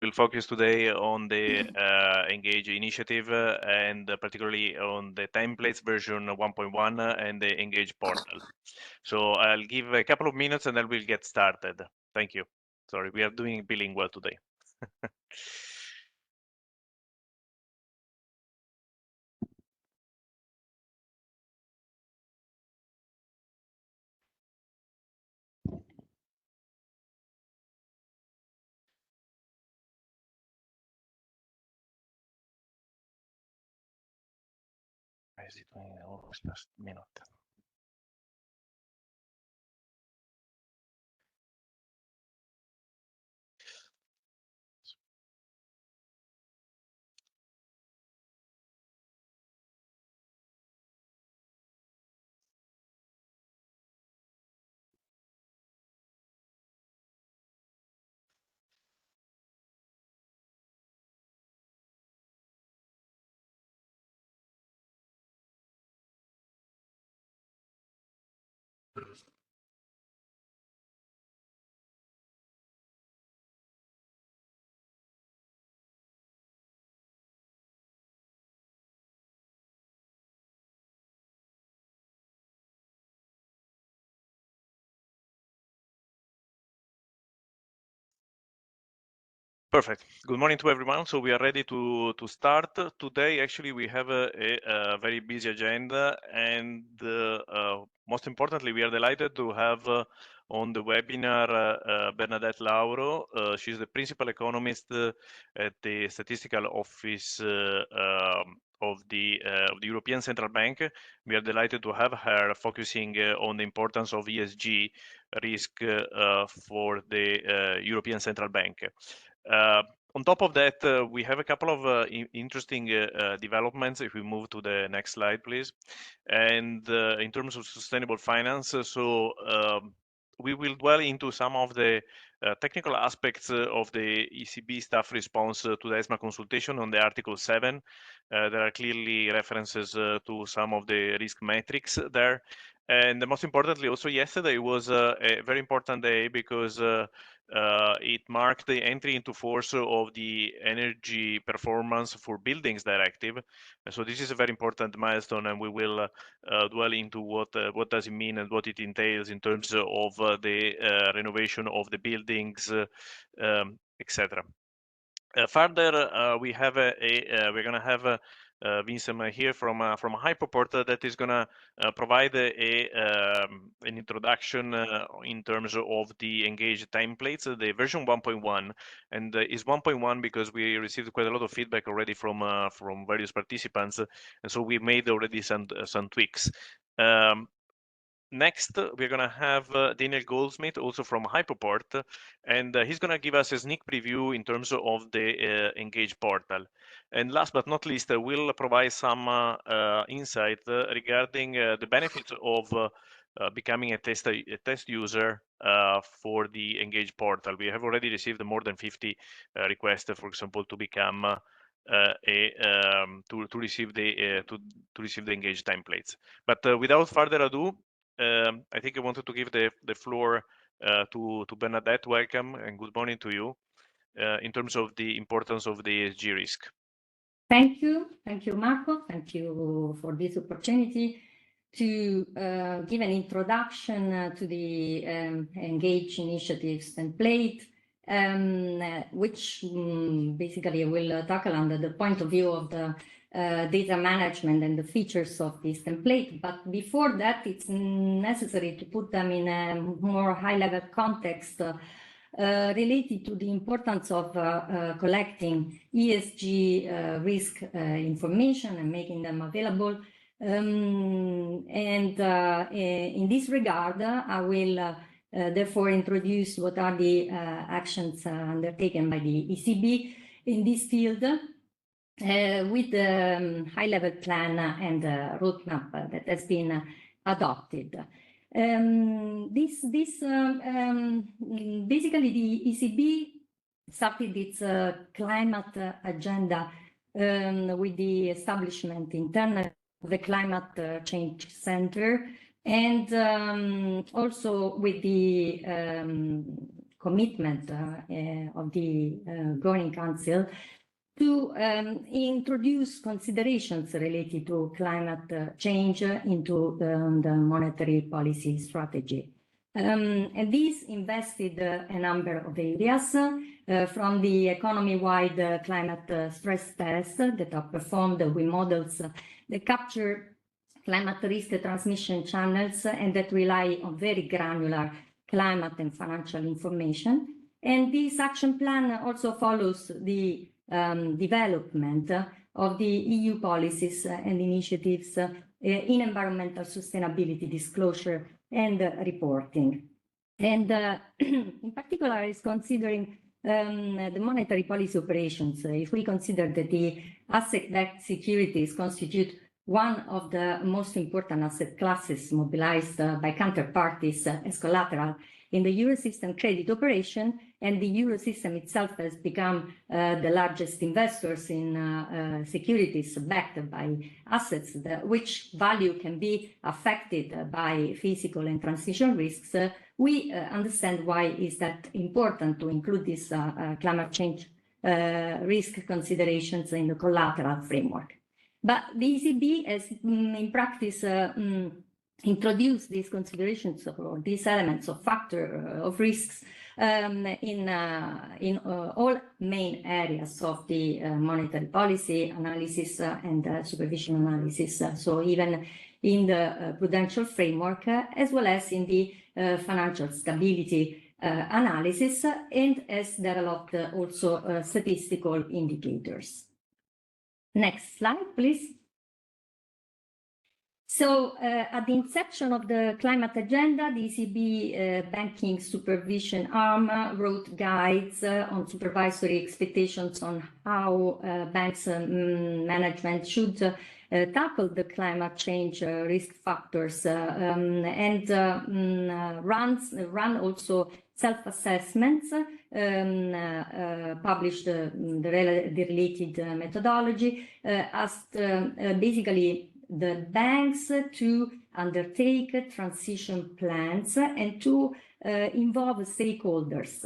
We'll focus today on the Engage initiative and particularly on the templates version 1.1 and the Engage portal. So I'll give a couple of minutes and then we'll get started. Thank you. Sorry, we are doing bilingual today. Almost last minute. Perfect. Good morning to everyone. So we are ready to start. Today, actually, we have a very busy agenda, and most importantly, we are delighted to have on the webinar Bernadette Lauro. She's the principal economist at the Statistical Office of the European Central Bank. We are delighted to have her focusing on the importance of ESG risk for the European Central Bank. On top of that, we have a couple of interesting developments. If we move to the next slide, please. And in terms of sustainable finance, we will dwell into some of the technical aspects of the ECB staff response to the ESMA consultation on the Article 7. There are clearly references to some of the risk metrics there. And most importantly, also yesterday was a very important day because it marked the entry into force of the Energy Performance for Buildings Directive. So this is a very important milestone, and we will dwell into what does it mean and what it entails in terms of the renovation of the buildings, etc. Further, we have we're going to have Vincent here from Hyperport that is going to provide an introduction in terms of the Engage templates, the version 1.1, and is 1.1 because we received quite a lot of feedback already from various participants, and so we made already some tweaks. Next, we're going to have Daniel Goldsmith, also from Hyperport, and he's going to give us a sneak preview in terms of the Engage portal. And last but not least, we'll provide some insight regarding the benefits of becoming a test user for the Engage portal. We have already received more than 50 requests, for example, to become to receive the Engage templates. But without further ado, I think I wanted to give the floor to Bernadette. Welcome and good morning to you in terms of the importance of the ESG risk. Thank you, Marco. Thank you for this opportunity to give an introduction to the Engage initiatives template, which basically will tackle under the point of view of the data management and the features of this template. But before that, it's necessary to put them in a more high-level context related to the importance of collecting ESG risk information and making them available. And in this regard, I will therefore introduce what are the actions undertaken by the ECB in this field with the high-level plan and roadmap that has been adopted. Basically, the ECB started its climate agenda with the establishment internally of the Climate Change Center, and also with the commitment of the Governing Council to introduce considerations related to climate change into the monetary policy strategy. And this invested a number of areas from the economy-wide climate stress tests that are performed with models that capture climate risk transmission channels and that rely on very granular climate and financial information. And this action plan also follows the development of the EU policies and initiatives in environmental sustainability disclosure and reporting. And in particular is considering the monetary policy operations. If we consider that the asset-backed securities constitute one of the most important asset classes mobilized by counterparties as collateral in the Eurosystem credit operation, and the Eurosystem itself has become the largest investors in securities backed by assets, which value can be affected by physical and transition risks. We understand why is that important to include these climate change risk considerations in the collateral framework. But the ECB has, in practice, introduced these considerations or these elements of factor of risks in all main areas of the monetary policy analysis and supervision analysis. So even in the prudential framework, as well as in the financial stability analysis, and has developed also statistical indicators. Next slide, please. So at the inception of the climate agenda, the ECB banking supervision arm wrote guides on supervisory expectations on how banks management should tackle the climate change risk factors and run also self-assessments, published the related methodology, asked basically the banks to undertake transition plans and to involve stakeholders.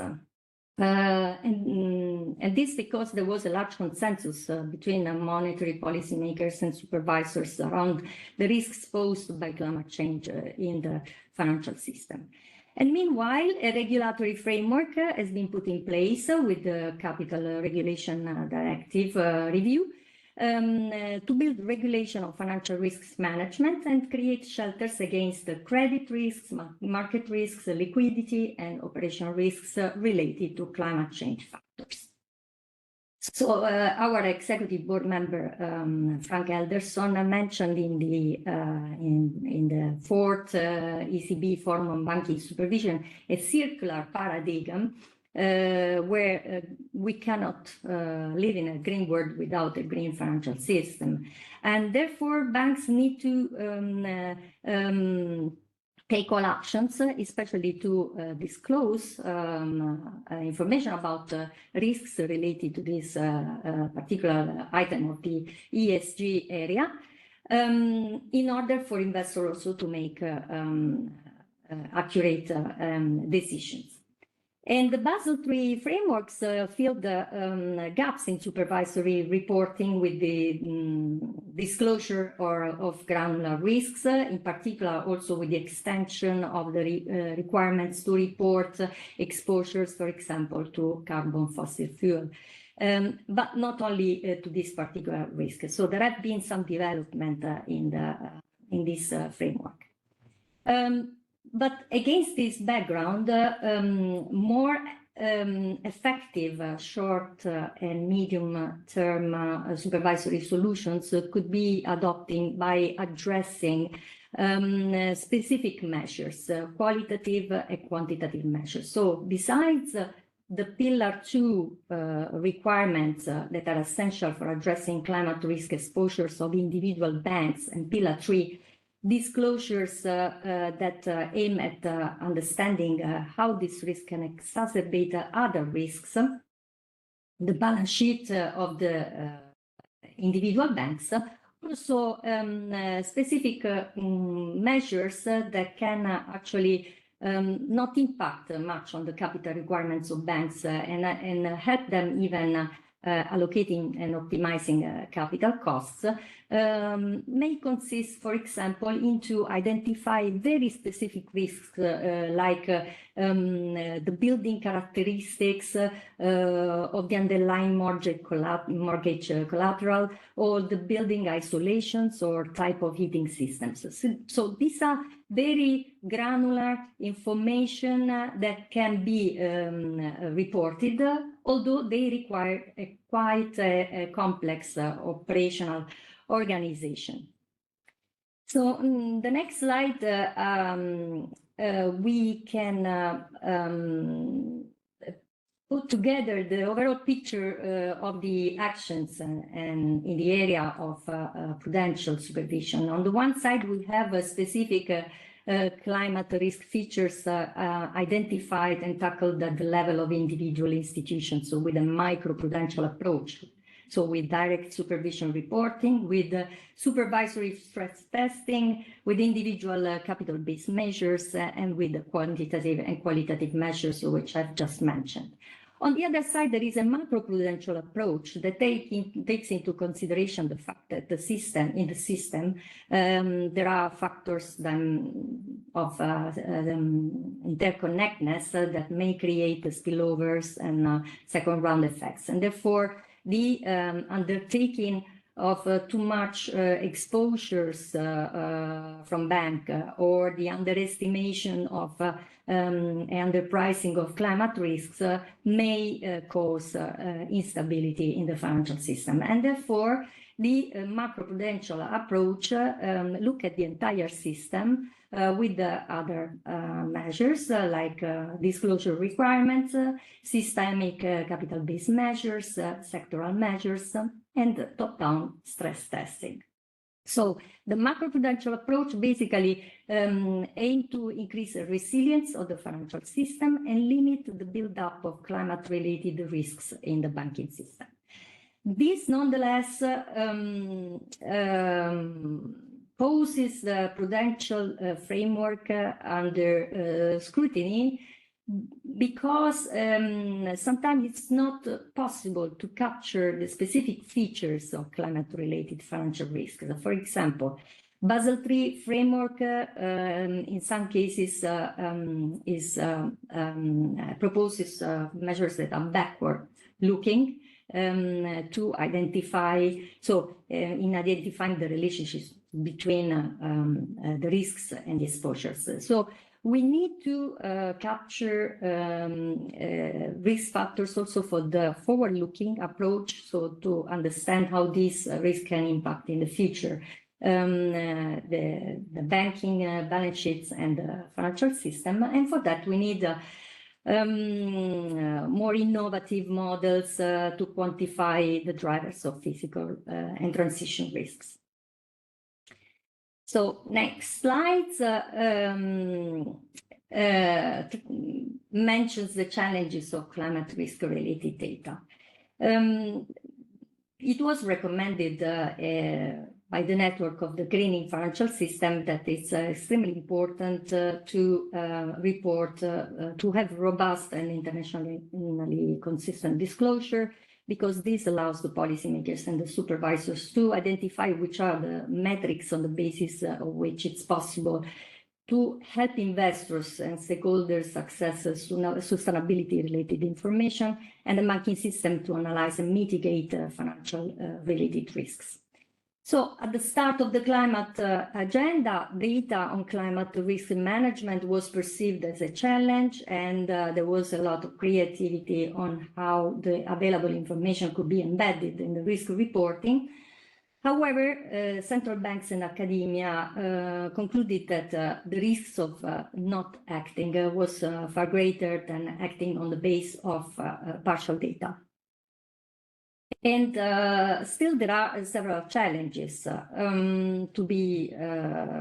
And this because there was a large consensus between monetary policymakers and supervisors around the risks posed by climate change in the financial system. And meanwhile, a regulatory framework has been put in place with the Capital Regulation Directive review to build regulation of financial risks management and create shelters against the credit risks, market risks, liquidity, and operational risks related to climate change factors. So our executive board member, Frank Elderson, mentioned in the fourth ECB Forum on Banking Supervision a circular paradigm where we cannot live in a green world without a green financial system. And therefore, banks need to take all actions, especially to disclose information about risks related to this particular item of the ESG area, in order for investors also to make accurate decisions. And the Basel III frameworks fill the gaps in supervisory reporting with the disclosure of granular risks, in particular also with the extension of the requirements to report exposures, for example, to carbon fossil fuel. But not only to this particular risk. So there have been some development in this framework. But against this background, more effective short and medium-term supervisory solutions could be adopted by addressing specific measures, qualitative and quantitative measures. So besides the Pillar 2 requirements that are essential for addressing climate risk exposures of individual banks, and Pillar 3 disclosures that aim at understanding how this risk can exacerbate other risks, the balance sheet of the individual banks, also specific measures that can actually not impact much on the capital requirements of banks and help them even allocating and optimizing capital costs, may consist, for example, into identify very specific risks like the building characteristics of the underlying mortgage collateral, or the building isolations or type of heating systems. So these are very granular information that can be reported, although they require quite a complex operational organization. So the next slide, we can put together the overall picture of the actions and in the area of prudential supervision. On the one side, we have a specific climate risk features identified and tackled at the level of individual institutions, so with a micro-prudential approach. So with direct supervision reporting, with supervisory stress testing, with individual capital-based measures, and with the quantitative and qualitative measures which I've just mentioned. On the other side, there is a macro-prudential approach that takes into consideration the fact that in the system, there are factors of interconnectedness that may create spillovers and second-round effects. And therefore, the undertaking of too much exposures from bank or the underestimation of underpricing of climate risks may cause instability in the financial system. And therefore, the macroprudential approach look at the entire system with the other measures like disclosure requirements, systemic capital-based measures, sectoral measures, and top-down stress testing. So the macroprudential approach basically aims to increase the resilience of the financial system and limit the build-up of climate-related risks in the banking system. This, nonetheless, poses the prudential framework under scrutiny because sometimes it's not possible to capture the specific features of climate-related financial risks. For example, Basel III framework in some cases proposes measures that are backward-looking to identify, in identifying the relationships between the risks and the exposures. So we need to capture risk factors also for the forward-looking approach, so to understand how these risks can impact in the future the banking balance sheets and the financial system. And for that, we need more innovative models to quantify the drivers of physical and transition risks. So next slide mentions the challenges of climate risk-related data. It was recommended by the network of the greening financial system that it's extremely important to report, to have robust and internationally consistent disclosure, because this allows the policymakers and the supervisors to identify which are the metrics on the basis of which it's possible to help investors and stakeholders access sustainability-related information and the banking system to analyze and mitigate financial-related risks. So at the start of the climate agenda, data on climate risk management was perceived as a challenge, and there was a lot of creativity on how the available information could be embedded in the risk reporting. However, central banks and academia concluded that the risks of not acting was far greater than acting on the base of partial data. And still there are several challenges to be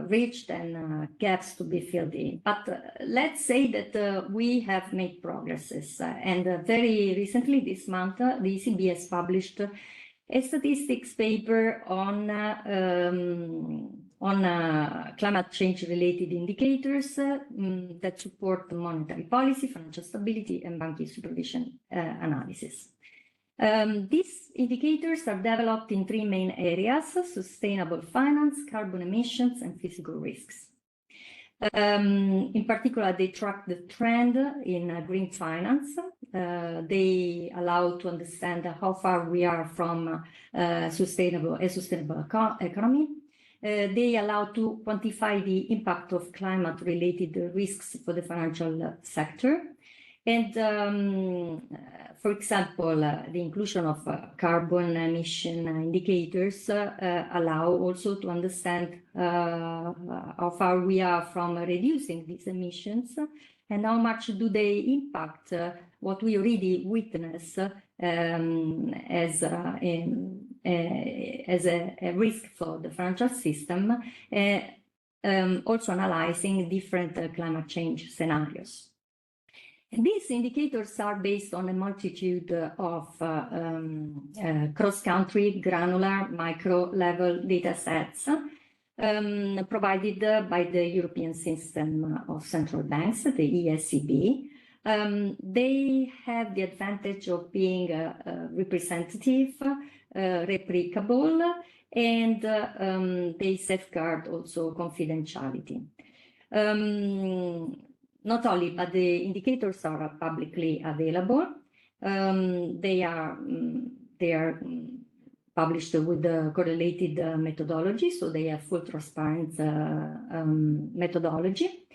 reached and gaps to be filled in. But let's say that we have made progresses. And very recently this month, the ECB has published a statistics paper on on climate change-related indicators that support monetary policy, financial stability, and banking supervision analysis. These indicators are developed in three main areas: sustainable finance, carbon emissions, and physical risks. In particular, they track the trend in green finance. They allow to understand how far we are from sustainable economy. They allow to quantify the impact of climate-related risks for the financial sector. And for example, the inclusion of carbon emission indicators allow also to understand how far we are from reducing these emissions and how much do they impact what we already witness as a risk for the financial system, also analyzing different climate change scenarios. These indicators are based on a multitude of cross-country, granular, micro-level data sets provided by the European System of Central Banks, the ESCB. They have the advantage of being representative, replicable, and they safeguard also confidentiality. Not only, but the indicators are publicly available. They are published with the correlated methodology, so they have full transparent methodology,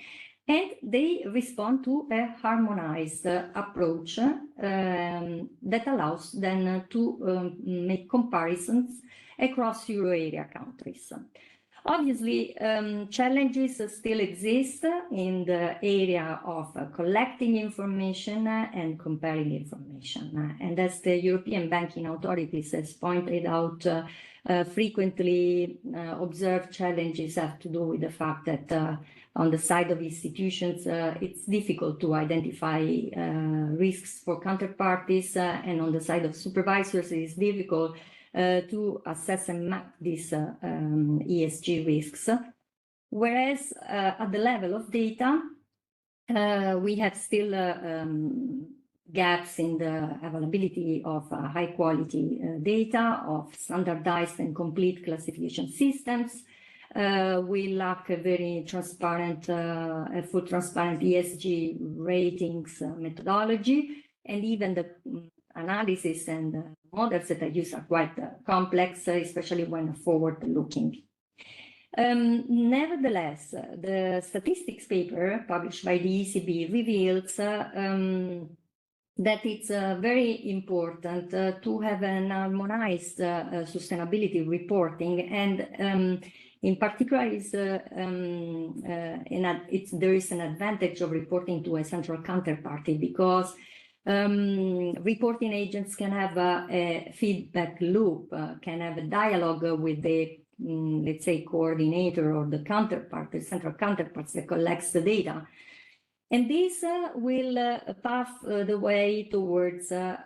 and they respond to a harmonized approach that allows them to make comparisons across euro area countries. Obviously, challenges still exist in the area of collecting information and comparing information. And as the European banking authorities has pointed out, frequently observed challenges have to do with the fact that on the side of institutions, it's difficult to identify risks for counterparties, and on the side of supervisors, it is difficult to assess and map these ESG risks. Whereas at the level of data, we have still gaps in the availability of high quality data, of standardized and complete classification systems. We lack a very transparent, full transparent ESG ratings methodology, and even the analysis and models that I use are quite complex, especially when forward-looking. Nevertheless, the statistics paper published by the ECB reveals that it's very important to have an harmonized sustainability reporting, and in particular, there is an advantage of reporting to a central counterparty, because reporting agents can have a feedback loop, can have a dialogue with the, let's say, coordinator or the counterpart, the central counterparts that collects the data. And this will pave the way towards a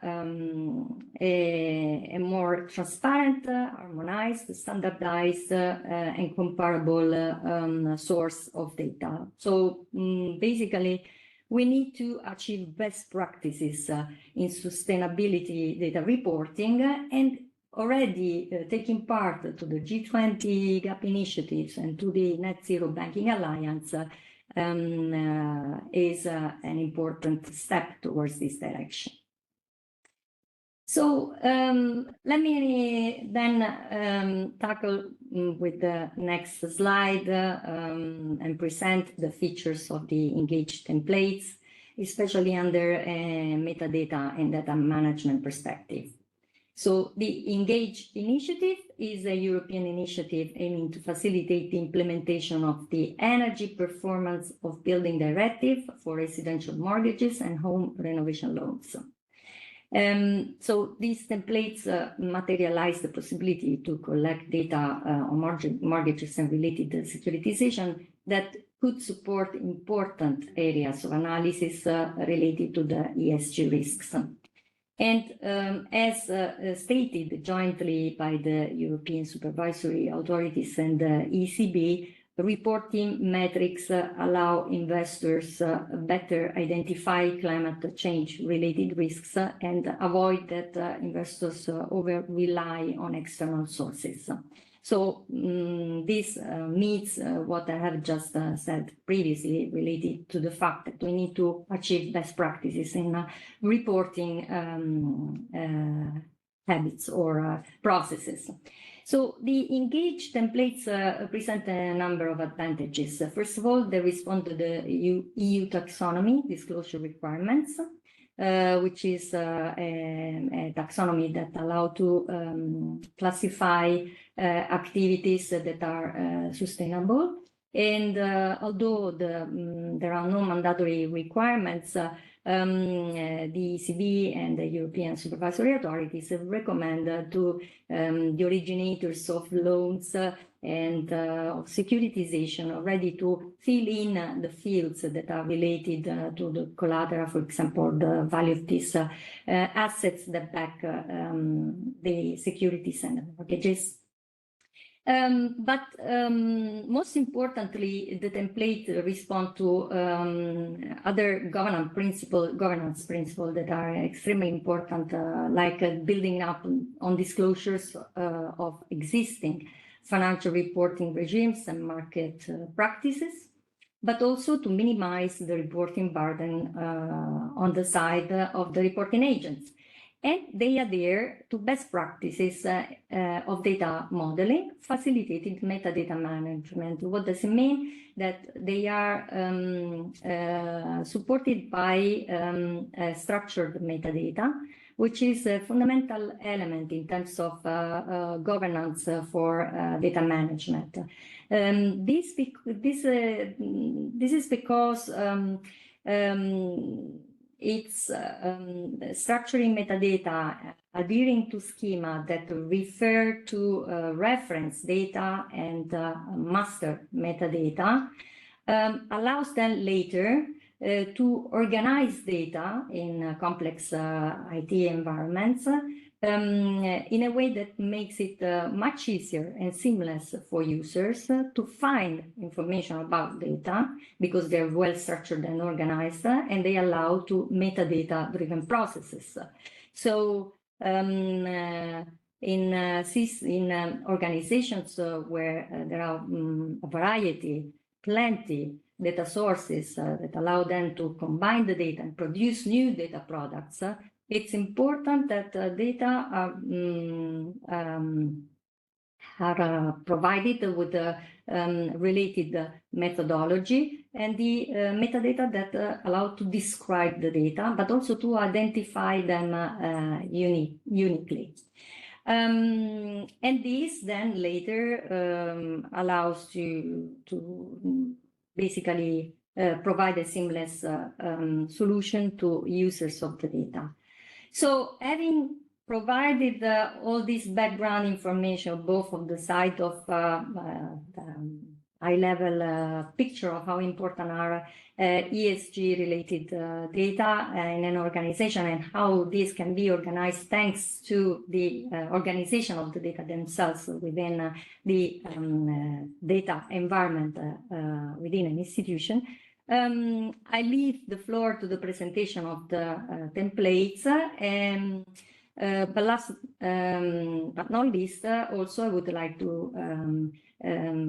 more transparent, harmonized, standardized, and comparable source of data. So basically, we need to achieve best practices in sustainability data reporting, and already taking part to the G20 GAP initiatives and to the Net Zero Banking Alliance is an important step towards this direction. So let me then tackle with the next slide and present the features of the Engage templates, especially under a metadata and data management perspective. So the Engage initiative is a European initiative aiming to facilitate the implementation of the Energy Performance of Building Directive for residential mortgages and home renovation loans. So these templates materialize the possibility to collect data on mortgages and related securitization that could support important areas of analysis related to the ESG risks. And as stated jointly by the European supervisory authorities and the ECB, reporting metrics allow investors better identify climate change related risks and avoid that investors over rely on external sources. So this meets what I have just said previously related to the fact that we need to achieve best practices in reporting habits or processes. So the engaged templates present a number of advantages. First of all, they respond to the EU taxonomy disclosure requirements, which is a taxonomy that allows to classify activities that are sustainable. And although there are no mandatory requirements, the ECB and the European supervisory authorities recommend to the originators of loans and of securitization already to fill in the fields that are related to the collateral, for example, the value of these assets that back the securities and mortgages. Most importantly, the template respond to other governance principles that are extremely important, like building up on disclosures of existing financial reporting regimes and market practices, but also to minimize the reporting burden on the side of the reporting agents. And they adhere to best practices of data modeling, facilitated metadata management. What does it mean? That they are supported by structured metadata, which is a fundamental element in terms of governance for data management. This is because it's structuring metadata adhering to schema that refer to reference data and master metadata allows them later to organize data in complex IT environments in a way that makes it much easier and seamless for users to find information about data because they're well structured and organized, and they allow to metadata-driven processes. So in organizations where there are a variety, plenty data sources that allow them to combine the data and produce new data products, it's important that data are provided with the related methodology and the metadata that allow to describe the data, but also to identify them uniquely. And this then later allows to basically provide a seamless solution to users of the data. So having provided all this background information, both on the side of high-level picture of how important are ESG-related data in an organization and how this can be organized thanks to the organization of the data themselves within the data environment within an institution. I leave the floor to the presentation of the templates, but last but not least, also I would like to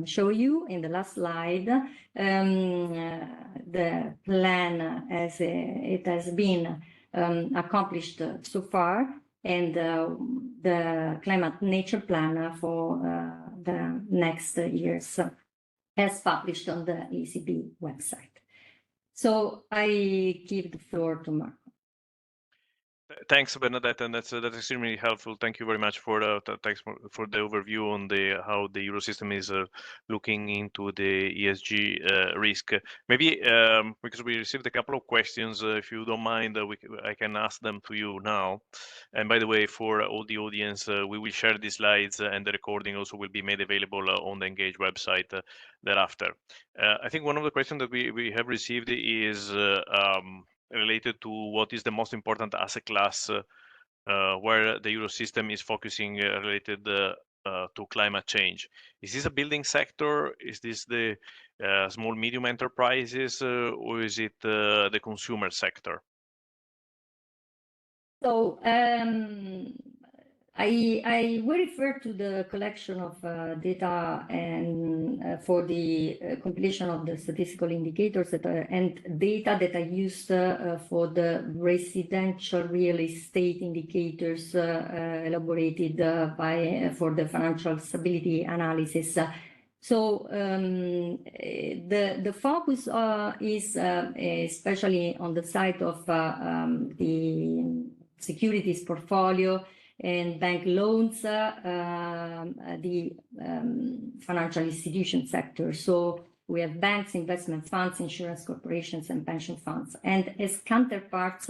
show you in the last slide the plan as it has been accomplished so far, and the climate nature plan for the next years as published on the ECB website. So I give the floor to Marco. Thanks, Bernadette, and that's extremely helpful. Thank you very much for thanks for the overview on how the Eurosystem is looking into the ESG risk. Maybe because we received a couple of questions, if you don't mind, I can ask them to you now. And by the way, for all the audience, we will share these slides, and the recording also will be made available on the Engage website thereafter. I think one of the questions that we have received is related to what is the most important asset class where the Eurosystem is focusing related to climate change. Is this a building sector? Is this the small medium enterprises, or is it the consumer sector? So I will refer to the collection of data and for the compilation of the statistical indicators that and data that are used for the residential real estate indicators elaborated for the financial stability analysis. So the focus is especially on the side of the securities portfolio and bank loans, the financial institution sector. So we have banks, investment funds, insurance corporations, and pension funds. And as counterparts,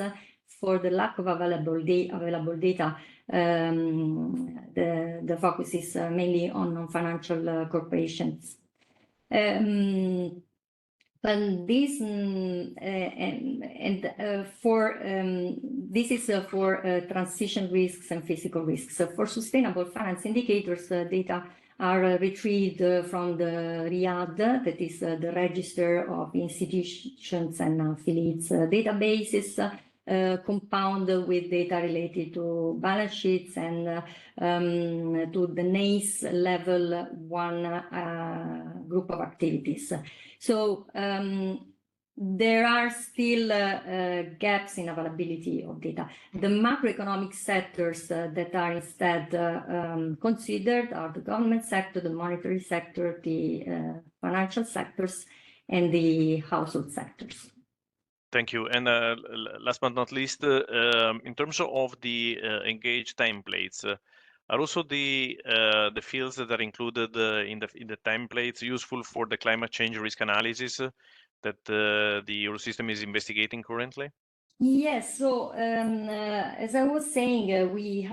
for the lack of available data, the focus is mainly on non-financial corporations. And this this is for transition risks and physical risks. So for sustainable finance indicators, data are retrieved from the RIAD, that is the Register of Institutions and Affiliates databases, compounded with data related to balance sheets and to the NACE level 1 group of activities. So there are still gaps in availability of data. The macroeconomic sectors that are instead considered are the government sector, the monetary sector, the financial sectors, and the household sectors. Thank you. And last but not least, in terms of the engaged templates, are also the fields that are included in the templates useful for the climate change risk analysis that the Eurosystem is investigating currently? Yes, so as I was saying, we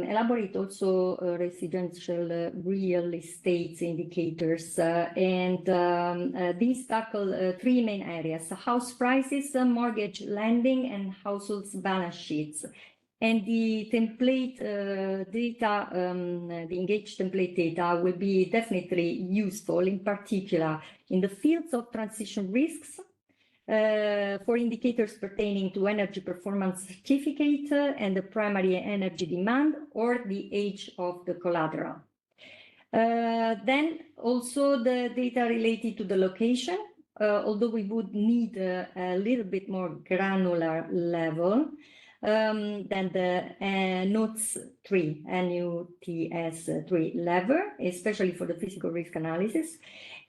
elaborate also residential real estate indicators, and these tackle 3 main areas: house prices, mortgage lending, and households' balance sheets. And the template data, the engaged template data, will be definitely useful, in particular in the fields of transition risks, for indicators pertaining to energy performance certificate and the primary energy demand or the age of the collateral. Then also the data related to the location, although we would need a little bit more granular level than the NUTS 3 level, especially for the physical risk analysis.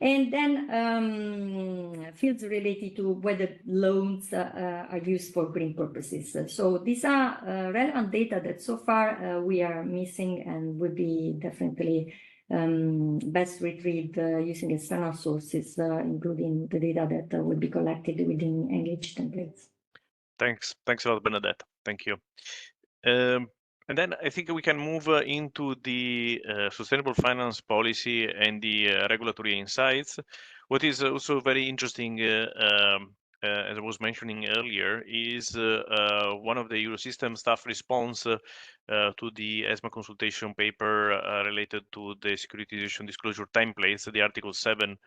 And then fields related to whether loans are used for green purposes. So these are relevant data that so far we are missing and would be definitely best retrieved using external sources, including the data that will be collected within engaged templates. Thanks a lot, Bernadette. Thank you. And then I think we can move into the sustainable finance policy and the regulatory insights. What is also very interesting, as I was mentioning earlier, is one of the Eurosystem staff response to the ESMA consultation paper related to the securitization disclosure templates, the Article 7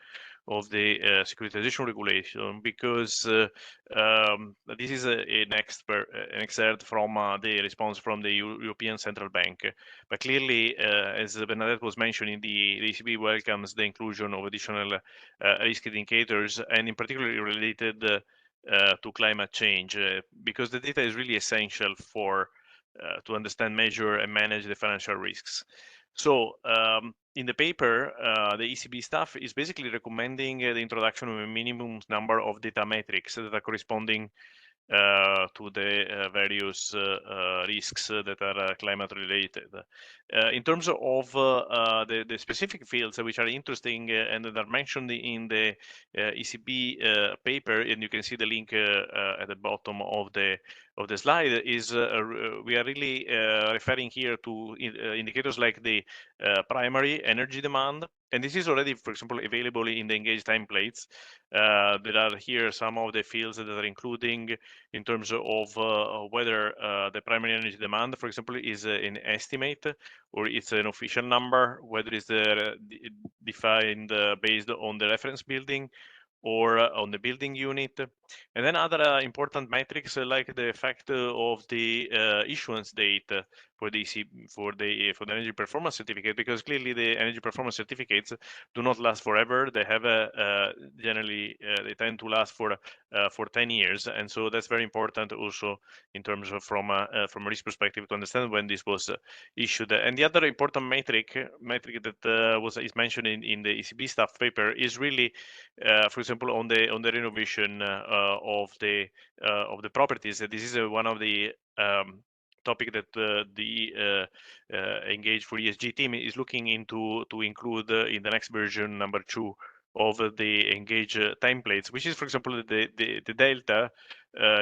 of the securitization regulation, because this is an excerpt from the response from the European Central Bank. But clearly, as Bernadette was mentioning, the ECB welcomes the inclusion of additional risk indicators, and in particular related to climate change, because the data is really essential for to understand, measure, and manage the financial risks. So in the paper, the ECB staff is basically recommending the introduction of a minimum number of data metrics that are corresponding to the various risks that are climate related. In terms of the specific fields which are interesting and that are mentioned in the ECB paper, and you can see the link at the bottom of the slide, is we are really referring here to indicators like the primary energy demand, And this is already, for example, available in the Engage templates. There are here some of the fields that are including in terms of whether the primary energy demand, for example, is an estimate or it's an official number, whether it's defined based on the reference building or on the building unit. And then other important metrics like the effect of the issuance date for the for the energy performance certificate, because clearly the energy performance certificates do not last forever. They have generally they tend to last for 10 years, and so that's very important also in terms of from a risk perspective to understand when this was issued. And the other important metric that is mentioned in the ECB staff paper is really for example, on the renovation of the properties. This is one of the topic that the Engage for ESG team is looking into to include in the next version, number 2 of the Engage templates, which is, for example, the delta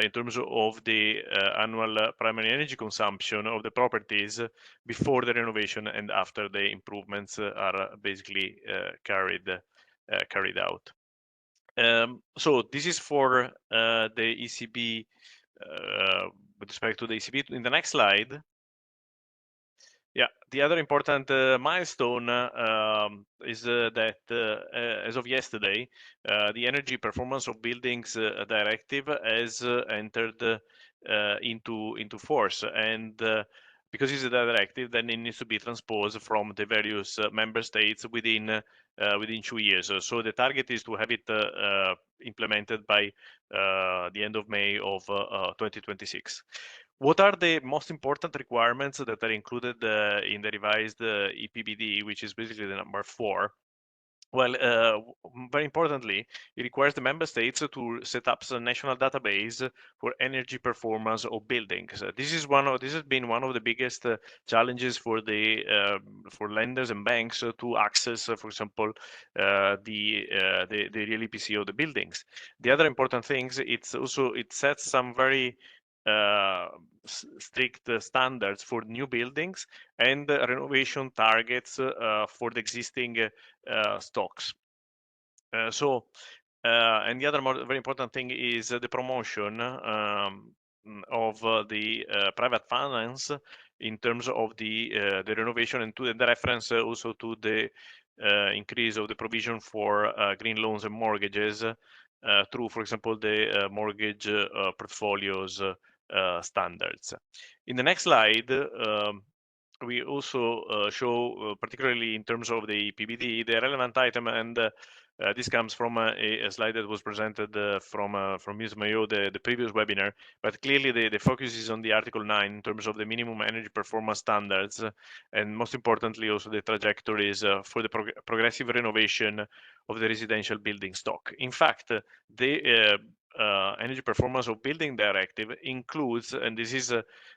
in terms of the annual primary energy consumption of the properties before the renovation and after the improvements are basically carried out. So this is for the ECB with respect to the ECB. In the next slide, yeah, the other important milestone is that as of yesterday, the Energy Performance of Buildings Directive has entered into force, and because it's a directive, then it needs to be transposed from the various member states within 2 years. So the target is to have it implemented by the end of May of 2026. What are the most important requirements that are included in the revised EPBD, which is basically the number 4? Well, very importantly, it requires the member states to set up a national database for energy performance of buildings. This has been one of the biggest challenges for for lenders and banks to access, for example, the real EPC of the buildings. The other important things, it sets some very strict standards for new buildings and renovation targets for the existing stocks. And the other very important thing is the promotion of the private finance in terms of the renovation, and to the reference also to the increase of the provision for green loans and mortgages through, for example, the mortgage portfolios standards. In the next slide, we also show, particularly in terms of the PBD, the relevant item, and this comes from a slide that was presented from Ms. Mayo, the previous webinar, but clearly the focus is on the Article 9 in terms of the minimum energy performance standards, and most importantly also the trajectories for the progressive renovation of the residential building stock. In fact, the energy performance of building directive includes, and this is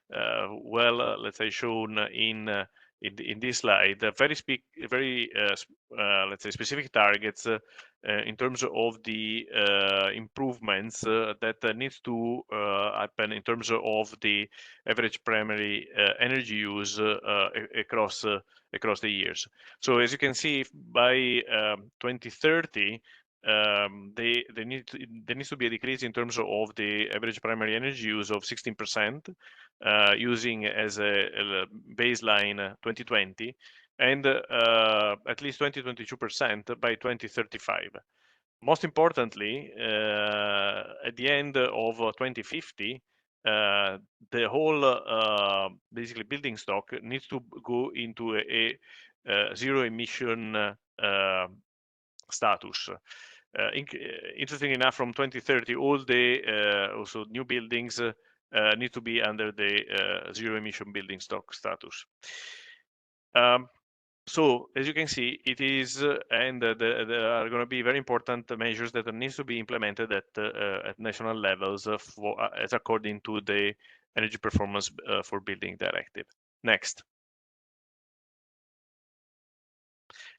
let's say shown in this slide, very let's say specific targets in terms of the improvements that needs to happen in terms of the average primary energy use across the years. So as you can see, by 2030, there needs to be a decrease in terms of the average primary energy use of 16%, using as a baseline 2020, and at least 22% by 2035. Most importantly, at the end of 2050, the whole basically building stock needs to go into a zero emission status. Interesting enough, from 2030, all the also new buildings need to be under the zero emission building stock status. So as you can see, it is, and there are going to be very important measures that needs to be implemented at national levels as according to the energy performance for building directive. Next.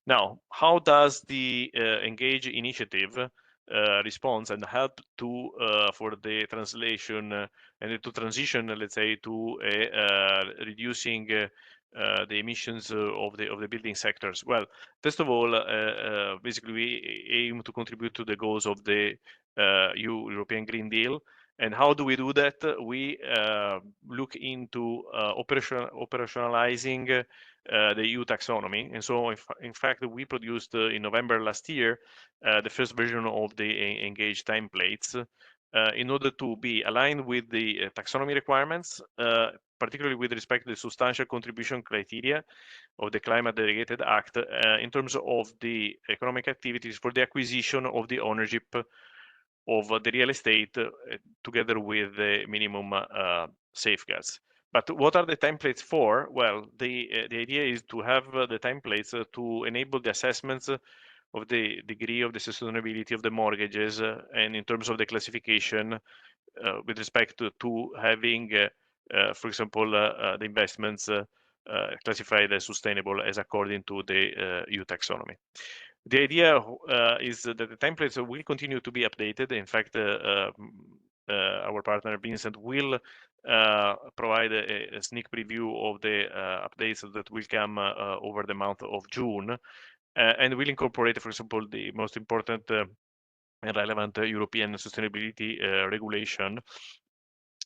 Now, how does the Engage initiative response and help to for the translation and to transition, let's say, to reducing the emissions of the building sectors? Well, first of all, basically we aim to contribute to the goals of the European Green Deal. And how do we do that? We look into operationalizing the EU taxonomy. And so, in fact, we produced in November last year the first version of the Engage templates in order to be aligned with the taxonomy requirements, particularly with respect to the substantial contribution criteria of the Climate Delegated Act in terms of the economic activities for the acquisition of the ownership of the real estate together with the minimum safeguards. But what are the templates for? Well, the idea is to have the templates to enable the assessments of the degree of the sustainability of the mortgages and in terms of the classification with respect to having, for example, the investments classified as sustainable as according to the EU taxonomy. The idea is that the templates will continue to be updated. In fact, our partner Vincent will provide a sneak preview of the updates that will come over the month of June, and will incorporate, for example, the most important and relevant European sustainability regulation,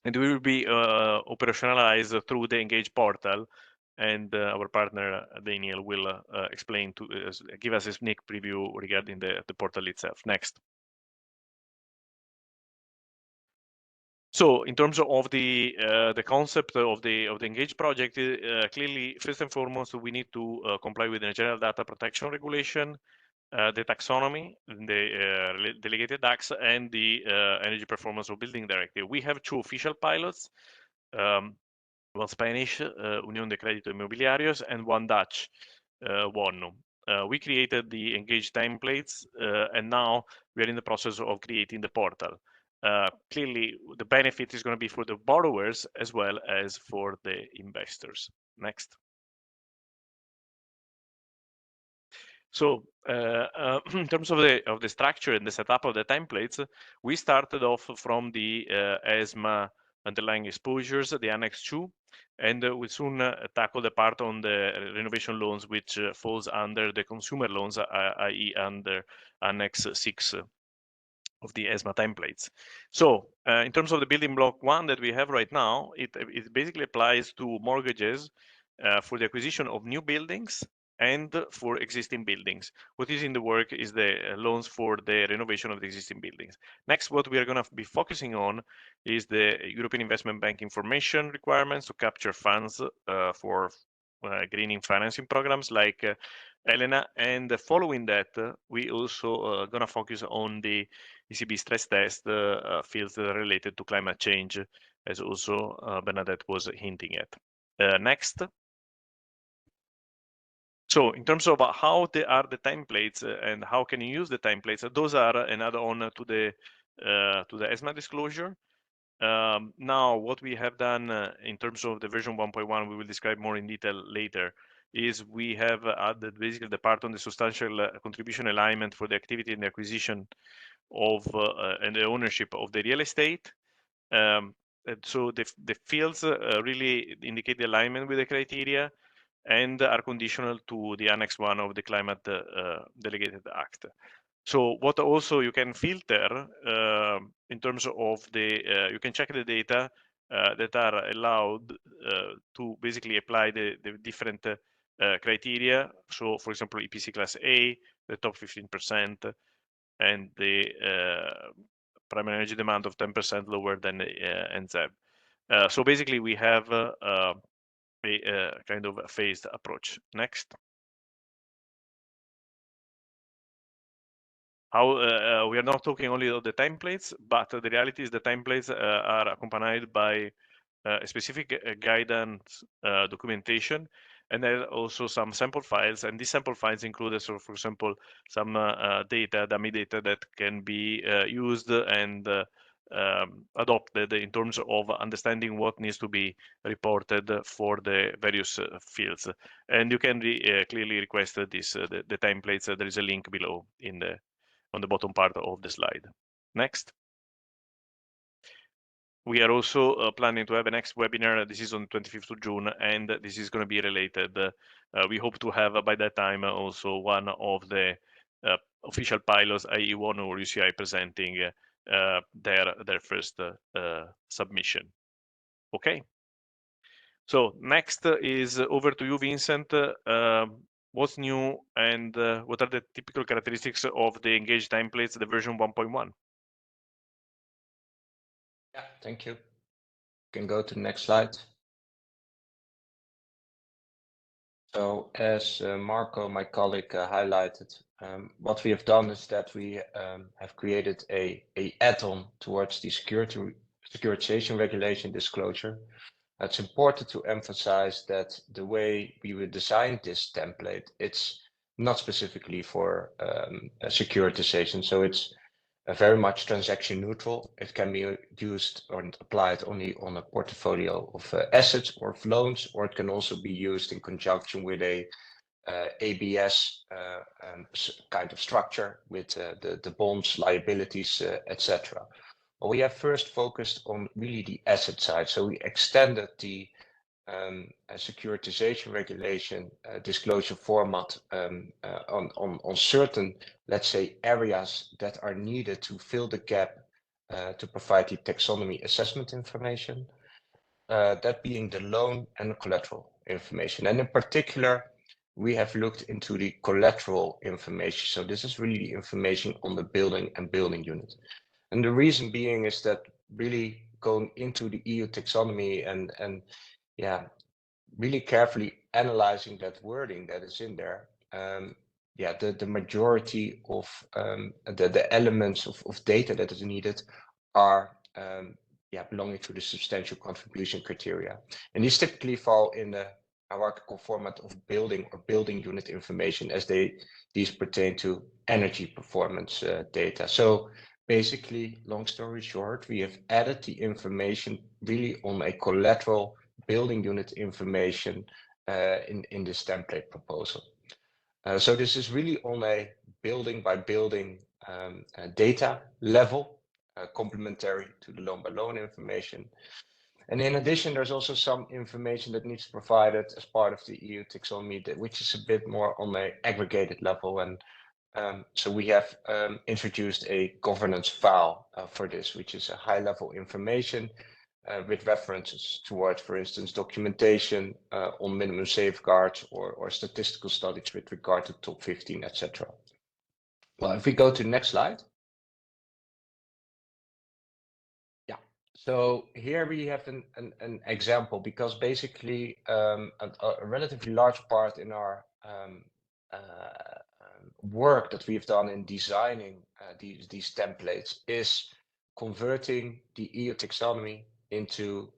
and we will be operationalized through the Engage portal. And our partner Daniel will explain to give us a sneak preview regarding the portal itself. Next. So in terms of the concept of the Engage project, clearly first and foremost we need to comply with the General Data Protection Regulation, the taxonomy, the delegated acts, and the Energy Performance of Building Directive. We have two official pilots, one Spanish, Unión de Crédito Inmobiliarios, and one Dutch, WONU. We created the Engage templates, and now we are in the process of creating the portal. Clearly, the benefit is going to be for the borrowers as well as for the investors. Next. So in terms of the structure and the setup of the templates, we started off from the ESMA underlying exposures, the Annex 2, and we soon tackle the part on the renovation loans, which falls under the consumer loans, i.e. under Annex 6 of the ESMA templates. So in terms of the building block 1 that we have right now, it basically applies to mortgages for the acquisition of new buildings and for existing buildings. What is in the work is the loans for the renovation of the existing buildings. Next, what we are going to be focusing on is the European Investment Bank information requirements to capture funds for greening financing programs like Elena. And following that, we also going to focus on the ECB stress test fields that are related to climate change, as also Bernadette was hinting at. Next. So in terms of how they are the templates and how can you use the templates, those are an add-on to the ESMA disclosure. Now, what we have done in terms of the version 1.1, we will describe more in detail later, is we have added basically the part on the substantial contribution alignment for the activity and the acquisition of and the ownership of the real estate. And so the fields really indicate the alignment with the criteria and are conditional to the Annex 1 of the Climate Delegated Act. So what also you can filter in terms of the, you can check the data that are allowed to basically apply the different criteria. So for example, EPC class A, the top 15%, and the primary energy demand of 10% lower than the NZEB. So basically we have a kind of a phased approach. Next. How we are not talking only of the templates, but the reality is the templates are accompanied by a specific guidance documentation, and there are also some sample files, and these sample files include, so for example, some data, dummy data that can be used and adopted in terms of understanding what needs to be reported for the various fields. And you can clearly request this the templates. There is a link below on the bottom part of the slide. Next. we are also planning to have a next webinar. This is on 25th of June, and this is going to be related. We hope to have by that time also one of the official pilots, i.e. one or UCI, presenting their first submission. Okay. So next is over to you, Vincent. What's new and what are the typical characteristics of the Engage templates, the version 1.1? Yeah, thank you. Can go to the next slide. So as Marco, my colleague, highlighted, what we have done is that we have created a add-on towards the securitization regulation disclosure. It's important to emphasize that the way we would design this template, it's not specifically for securitization. So it's very much transaction neutral. It can be used or applied only on a portfolio of assets or of loans, or it can also be used in conjunction with a ABS kind of structure with the bonds, liabilities, etc. Well, we have first focused on really the asset side. So we extended the securitization regulation disclosure format on certain, let's say, areas that are needed to fill the gap to provide the taxonomy assessment information, that being the loan and the collateral information. And in particular, we have looked into the collateral information. So this is really the information on the building and building unit. And the reason being is that really going into the EU taxonomy and yeah, really carefully analyzing that wording that is in there, the majority of the elements of data that is needed are belonging to the substantial contribution criteria. And these typically fall in the hierarchical format of building or building unit information as these pertain to energy performance data. So basically, long story short, we have added the information really on a collateral building unit information in this template proposal. So this is really on a building by building data level, complementary to the loan by loan information. And in addition, there's also some information that needs provided as part of the EU taxonomy, which is a bit more on an aggregated level. And so we have introduced a governance file for this, which is a high level information with references towards, for instance, documentation on minimum safeguards or statistical studies with regard to top 15, etc. Well, if we go to the next slide. Yeah, so here we have an example, because basically a relatively large part in our work that we've done in designing these templates is converting the EU taxonomy into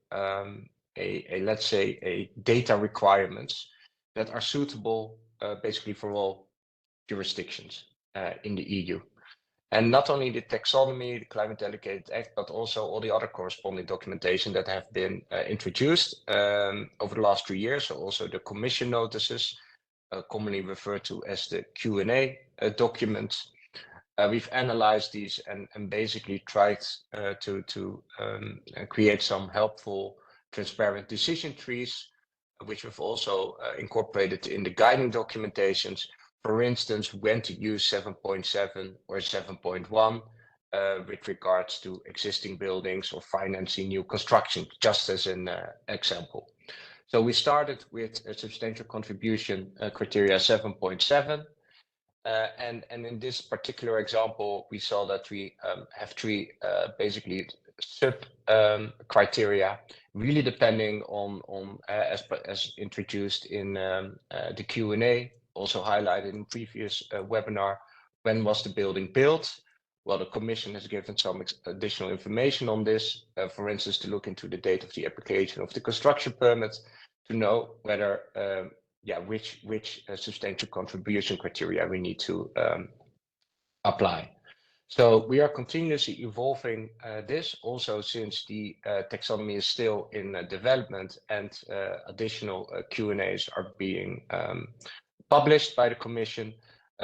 let's say a data requirements that are suitable basically for all jurisdictions in the EU. And not only the taxonomy, the Climate Delegated Act, but also all the other corresponding documentation that have been introduced over the last 3 years. So also the Commission notices, commonly referred to as the Q&A documents. We've analyzed these and basically tried to create some helpful, transparent decision trees, which we've also incorporated in the guiding documentations. For instance, when to use 7.7 or 7.1 with regards to existing buildings or financing new construction, just as an example. So we started with a substantial contribution criteria 7.7. And in this particular example, we saw that we have three basically sub criteria, really depending on as introduced in the Q&A, also highlighted in previous webinar. When was the building built? Well, the Commission has given some additional information on this, for instance, to look into the date of the application of the construction permit, to know whether which substantial contribution criteria we need to apply. So we are continuously evolving this, also since the taxonomy is still in development and additional Q&As are being published by the Commission.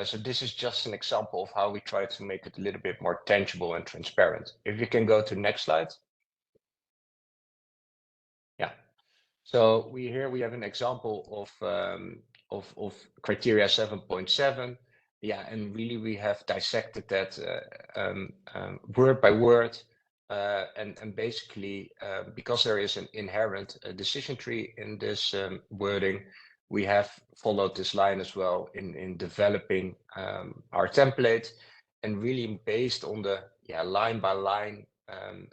So this is just an example of how we try to make it a little bit more tangible and transparent. If you can go to the next slide. So here we have an example of criteria 7.7. Yeah, and really we have dissected that word by word, and basically because there is an inherent decision tree in this wording, we have followed this line as well in developing our template, and really based on the line by line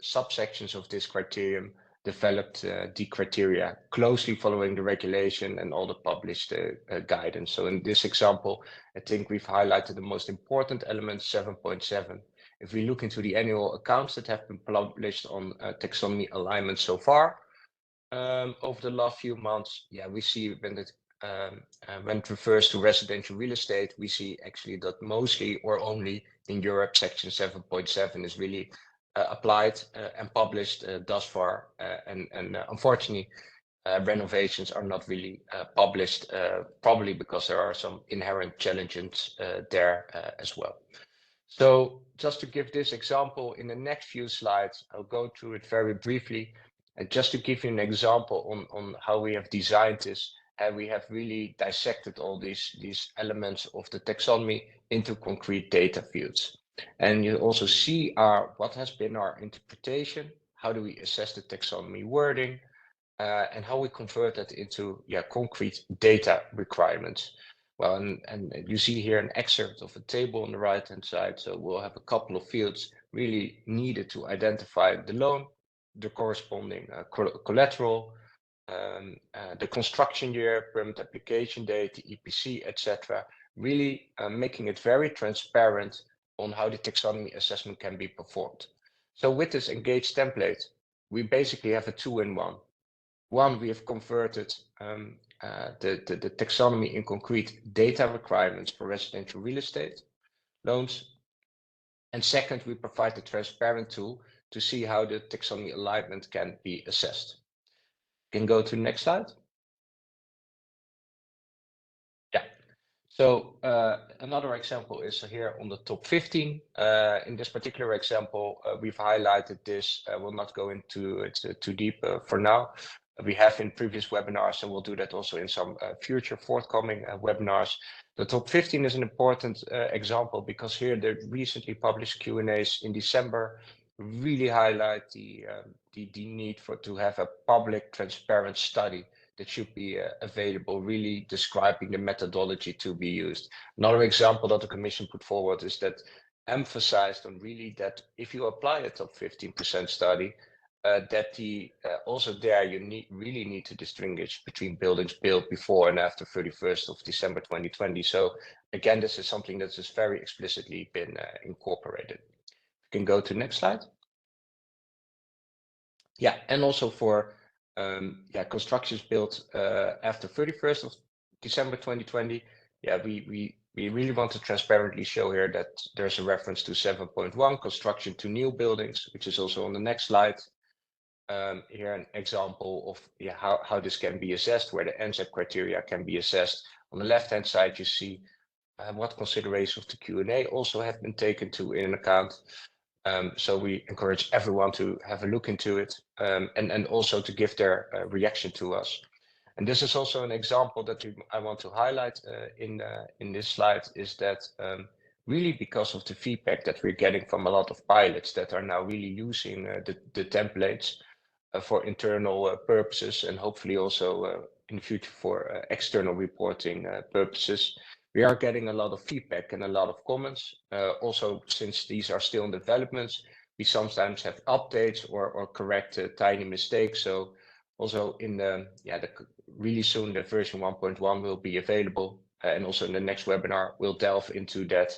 subsections of this criterion, developed the criteria closely following the regulation and all the published guidance. So in this example, I think we've highlighted the most important element, 7.7. If we look into the annual accounts that have been published on taxonomy alignment so far over the last few months, we see when it refers to residential real estate, we see actually that mostly or only in Europe, section 7.7 is really applied and published thus far, and unfortunately renovations are not really published, probably because there are some inherent challenges there as well. So just to give this example in the next few slides, I'll go through it very briefly, and just to give you an example on how we have designed this, and we have really dissected all these elements of the taxonomy into concrete data fields. And you also see what has been our interpretation, how do we assess the taxonomy wording, and how we convert that into concrete data requirements. Well, and you see here an excerpt of a table on the right hand side. So we'll have a couple of fields really needed to identify the loan, the corresponding collateral, the construction year, permit application date, the EPC, etc. Really making it very transparent on how the taxonomy assessment can be performed. So with this engaged template, we basically have a two-in-one. One, we have converted the taxonomy in concrete data requirements for residential real estate loans. And second, we provide the transparent tool to see how the taxonomy alignment can be assessed. Can go to the next slide. Yeah. So another example is here on the top 15. In this particular example, we've highlighted this. I will not go into it too deep for now. We have in previous webinars, and we'll do that also in some future forthcoming webinars. The top 15 is an important example because here the recently published Q&As in December really highlight the need to have a public, transparent study that should be available, really describing the methodology to be used. Another example that the Commission put forward is that emphasized on really that if you apply a top 15% study, that also there you really need to distinguish between buildings built before and after 31st of December 2020. So again, this is something that has very explicitly been incorporated. You can go to the next slide. Yeah, and also for constructions built after 31st of December 2020. Yeah, we really want to transparently show here that there's a reference to 7.1 construction to new buildings, which is also on the next slide. Here an example of how this can be assessed, where the NZEP criteria can be assessed. On the left hand side, you see what considerations of the Q&A also have been taken in account. So we encourage everyone to have a look into it, and also to give their reaction to us. And this is also an example that I want to highlight in this slide, is that really because of the feedback that we're getting from a lot of pilots that are now really using the templates for internal purposes, and hopefully also in the future for external reporting purposes. We are getting a lot of feedback and a lot of comments. Also, since these are still in developments, we sometimes have updates or correct tiny mistakes. So also in really soon the version 1.1 will be available, and also in the next webinar we'll delve into that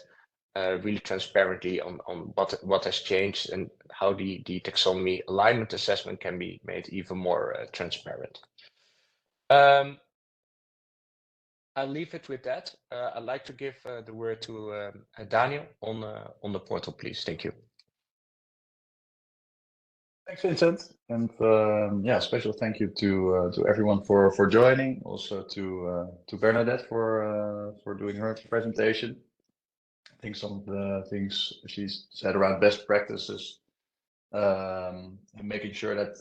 really transparently on what has changed and how the taxonomy alignment assessment can be made even more transparent. I'll leave it with that. I'd like to give the word to Daniel on the portal, please. Thank you. Thanks, Vincent, and special thank you to everyone for joining. Also to Bernadette for doing her presentation. I think some of the things she said around best practices and making sure that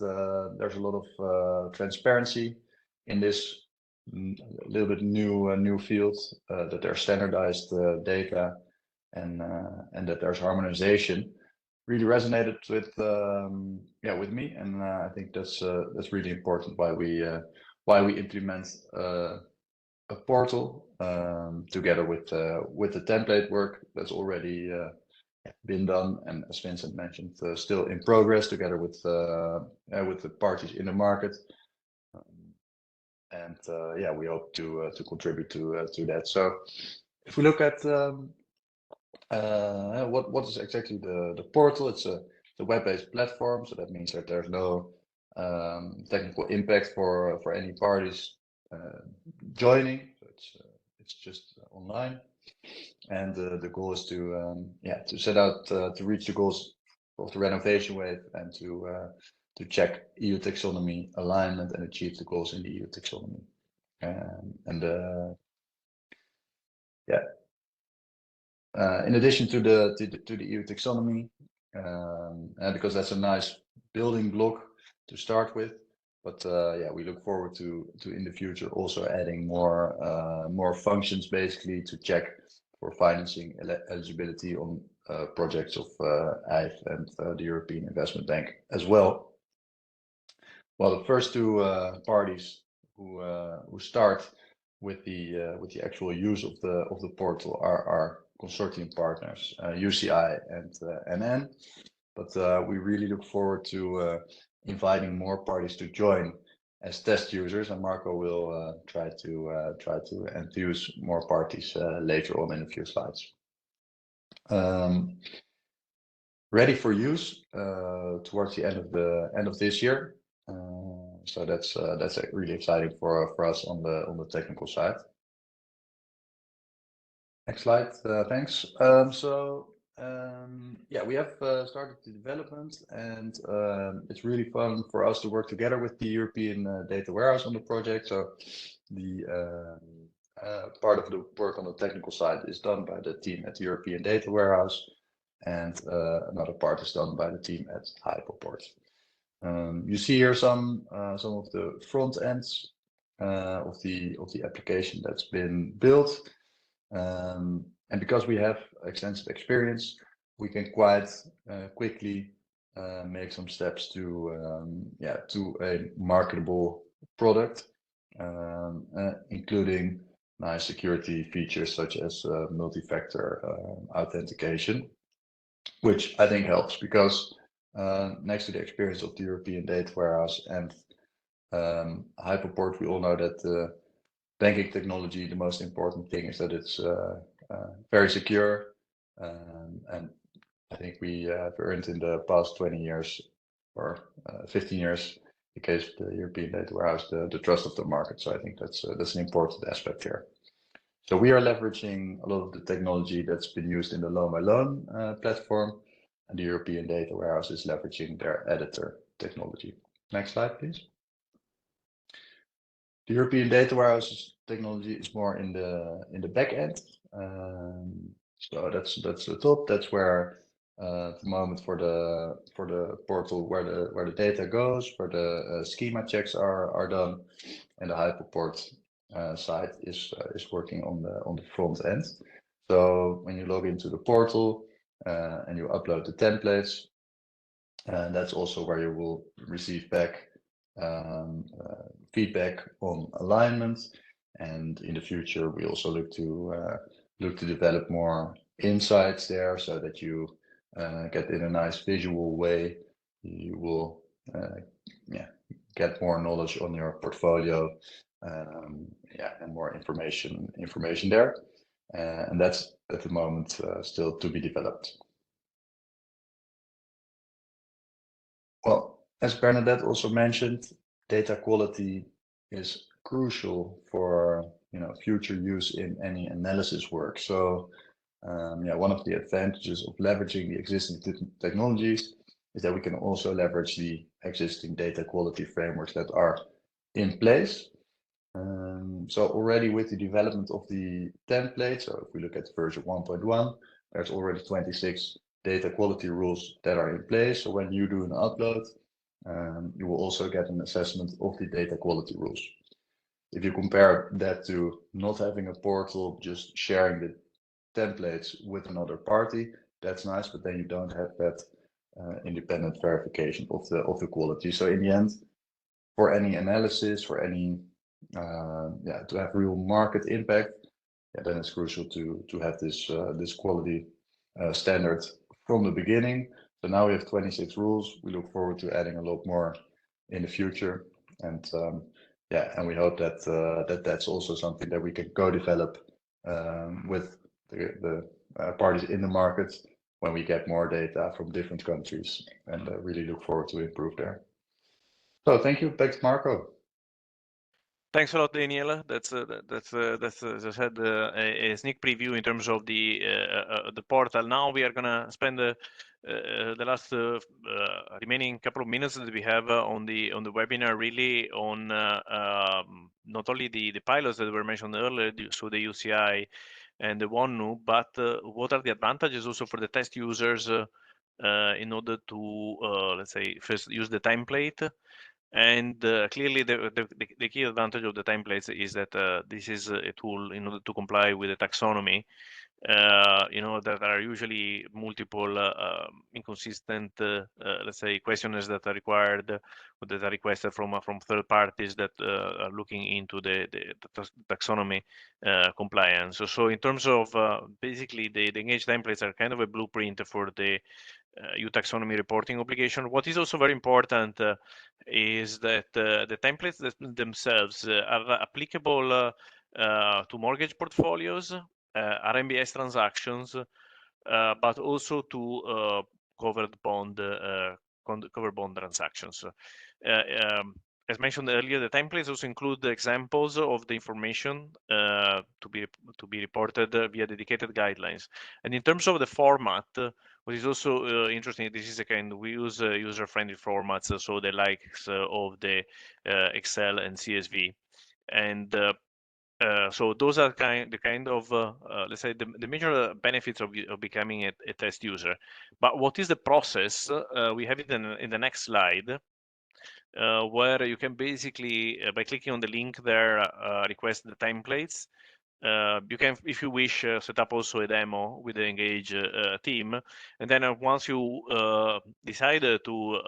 there's a lot of transparency in this little bit new field, that there's standardized data, and that there's harmonization. Really resonated with me, and I think that's really important. Why we implement a portal together with the template work that's already been done, and as Vincent mentioned, still in progress together with the parties in the market. And yeah, we hope to contribute to that. So if we look at what is exactly the portal, it's a web-based platform, so that means that there's no technical impact for any parties joining. So it's just online, and the goal is to set out to reach the goals of the renovation wave, and to check EU taxonomy alignment and achieve the goals in the EU taxonomy. In addition to the EU taxonomy, because that's a nice building block to start with. But we look forward to in the future also adding more functions, basically to check for financing eligibility on projects of EIF and the European Investment Bank as well. Well, the first two parties who start with the actual use of the portal are our consortium partners, UCI and NN. But we really look forward to inviting more parties to join as test users, and Marco will try to enthuse more parties later on in a few slides. Ready for use towards the end of this year. So that's really exciting for us on the technical side. Next slide, thanks. We have started the development, and it's really fun for us to work together with the European Data Warehouse on the project. So the part of the work on the technical side is done by the team at the European Data Warehouse, and another part is done by the team at Hyperport. You see here some of the front ends of the application that's been built. And because we have extensive experience, we can quite quickly make some steps to a marketable product, including nice security features such as multi-factor authentication, which I think helps because next to the experience of the European Data Warehouse and Hyperport, we all know that banking technology, the most important thing is that it's very secure, and I think we have earned in the past 20 years or 15 years, in case of the European Data Warehouse, the trust of the market. So I think that's an important aspect here. So we are leveraging a lot of the technology that's been used in the loan by loan platform, and the European Data Warehouse is leveraging their editor technology. Next slide, please. The European Data Warehouse technology is more in the back end. So that's the top. That's where at the moment for the portal where the data goes, where the schema checks are done, and the Hyperport side is working on the front end. So when you log into the portal and you upload the templates, that's also where you will receive back feedback on alignment. And in the future, we also look to develop more insights there, so that you get in a nice visual way. You will get more knowledge on your portfolio, and more information there. And that's at the moment still to be developed. Well, as Bernadette also mentioned, data quality is crucial for future use in any analysis work. So one of the advantages of leveraging the existing technologies is that we can also leverage the existing data quality frameworks that are in place. So already with the development of the template, so if we look at version 1.1, there's already 26 data quality rules that are in place. So when you do an upload, you will also get an assessment of the data quality rules. If you compare that to not having a portal, just sharing the templates with another party, that's nice, but then you don't have that independent verification of the quality. So in the end, for any analysis, for any to have real market impact, then it's crucial to have this quality standard from the beginning. So now we have 26 rules. We look forward to adding a lot more in the future, and and we hope that that's also something that we can co-develop with the parties in the market when we get more data from different countries, and really look forward to improve there. So thank you. Back to Marco. Thanks a lot, Daniel. That's as I said, a sneak preview in terms of the portal. Now we are gonna spend the last remaining couple of minutes that we have on the webinar, really on not only the pilots that were mentioned earlier, so the UCI and the ONU, but what are the advantages also for the test users in order to let's say first use the template. And clearly, the key advantage of the templates is that this is a tool in order to comply with the taxonomy. That are usually multiple inconsistent, let's say, questionnaires that are required, or that are requested from third parties that are looking into the taxonomy compliance. So in terms of basically the engaged templates are kind of a blueprint for the EU taxonomy reporting obligation. What is also very important is that the templates themselves are applicable to mortgage portfolios, RMBS transactions, but also to covered bond transactions. As mentioned earlier, the templates also include the examples of the information to be reported via dedicated guidelines. And in terms of the format, what is also interesting, this is we use user-friendly formats, so the likes of the Excel and CSV, and so those are the kind of let's say the major benefits of becoming a test user. But what is the process? We have it in the next slide, where you can basically by clicking on the link there request the templates. You can, if you wish, set up also a demo with the Engage team, and then once you decide to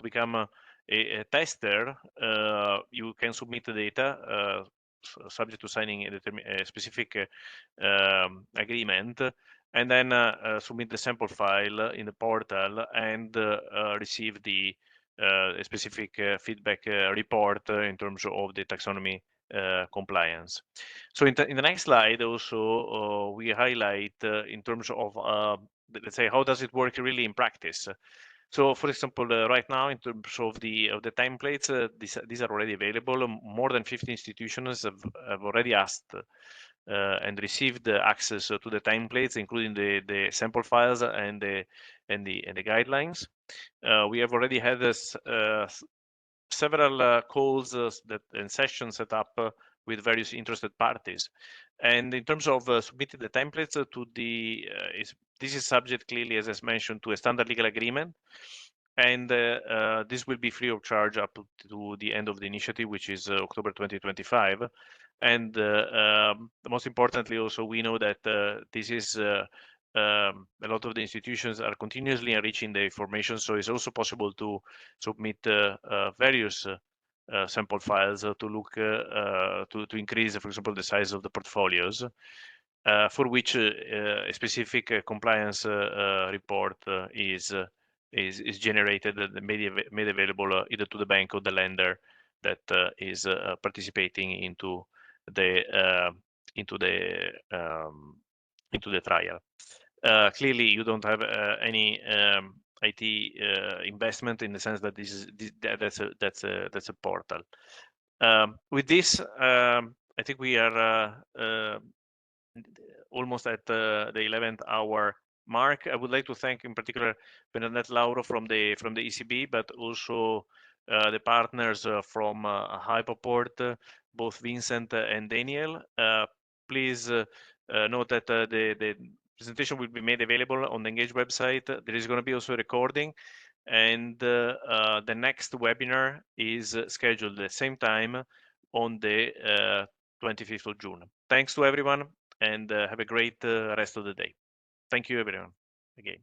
become a tester, you can submit the data subject to signing a specific agreement, and then submit the sample file in the portal and receive the specific feedback report in terms of the taxonomy compliance. So in the next slide also we highlight in terms of let's say how does it work really in practice. So for example, right now in terms of the templates, these are already available. More than 50 institutions have already asked and received access to the templates, including the sample files and the guidelines. We have already had this several calls and sessions set up with various interested parties. And in terms of submitting the templates to this is subject clearly, as I mentioned, to a standard legal agreement. And this will be free of charge up to the end of the initiative, which is October 2025. And most importantly, also, we know that this is a lot of the institutions are continuously enriching the information, so it's also possible to submit various sample files to look to increase, for example, the size of the portfolios, for which a specific compliance report is generated and made available either to the bank or the lender that is participating into the trial. Clearly, you don't have any IT investment in the sense that that's a portal. With this, I think we are almost at the 11th hour mark. I would like to thank in particular Bernadette Lauro from the ECB, but also the partners from Hyperport, both Vincent and Daniel. Please note that presentation will be made available on the Engage website. There is going to be also a recording, and the next webinar is scheduled at the same time on the 25th of June. Thanks to everyone, and have a great rest of the day. Thank you, everyone, again.